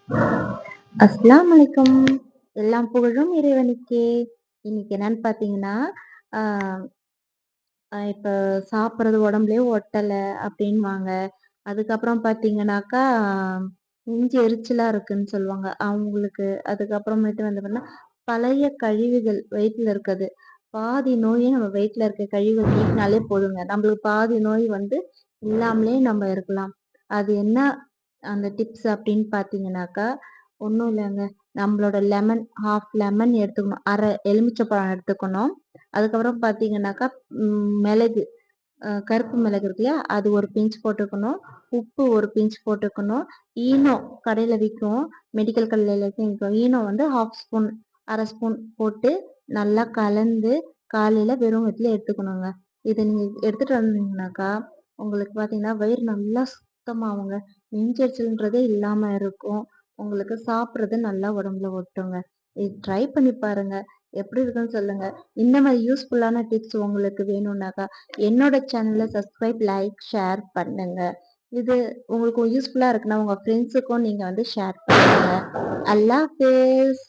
அஸ்ஸலாமு அலைக்கும். எல்லாம் புகழும் இறைவனுக்கே. இன்னைக்கு என்னன்னு பார்த்தீங்கன்னா, ஆ இப்ப சாப்பிடுறது உடம்புலயே ஒட்டல அப்டின்னுவாங்க. அதுக்கப்புறம் பார்த்தீங்கன்னாக்கா, நெஞ்சு எரிச்சலா இருக்குன்னு சொல்லுவாங்க அவங்களுக்கு. அதுக்கப்புறமேட்டு வந்து பார்த்தீங்கன்னா, பழைய கழிவுகள் வயித்துல இருக்கது. பாதி நோயே நம்ம வயித்துல இருக்க கழிவுகள் நீக்குனாலே போதுங்க. நம்மளுக்கு பாதி நோய் வந்து இல்லாமலே நம்ம இருக்கலாம். அது என்ன அந்த டிப்ஸ் அப்படின்னு பார்த்தீங்கன்னாக்கா, ஒண்ணும் இல்லங்க. நம்மளோட லெமன் 1/2 லெமன் எடுத்துக்கணும். 1/2 எலுமிச்சப்பழம் எடுத்துக்கணும். அதுக்கப்புறம் பார்த்தீங்கன்னாக்கா, மிளகு கருப்பு மிளகு இருக்கு இல்லையா? அது ஒரு பிஞ்ச் போட்டுக்கணும். உப்பு ஒரு பிஞ்ச் போட்டுக்கணும். ஈனோ கடையில விக்கும். மெடிக்கல் கடையில விக்கும். ஈனோ வந்து 1/2 ஸ்பூன், 1/2 ஸ்பூன் போட்டு நல்லா கலந்து காலையில வெறும் வயித்துல எடுத்துக்கணுங்க. இத நீங்க எடுத்துட்டு வந்தீங்கன்னாக்கா, உங்களுக்கு பார்த்தீங்கன்னா, வயிறு நல்லா சுத்தமாகுங்க. நெஞ்செரிச்சல்ன்றதே இல்லாம இருக்கும். உங்களுக்கு சாப்பிடுறது நல்லா உடம்புல ஒட்டுங்க. இது ட்ரை பண்ணி பாருங்க. எப்படி இருக்குன்னு சொல்லுங்க. இந்த மாரி யூஸ்ஃபுல்லான டிப்ஸ் உங்களுக்கு வேணும்னாக்கா, என்னோட சேனல சப்ஸ்கிரைப், லைக், ஷேர் பண்ணுங்க. இது உங்களுக்கு யூஸ்ஃபுல்லா இருக்குன்னா, உங்க ஃப்ரெண்ட்ஸுக்கும் நீங்க வந்து ஷேர் பண்ணுங்க. அல்லாஹ் ஹாஃபிஸ்.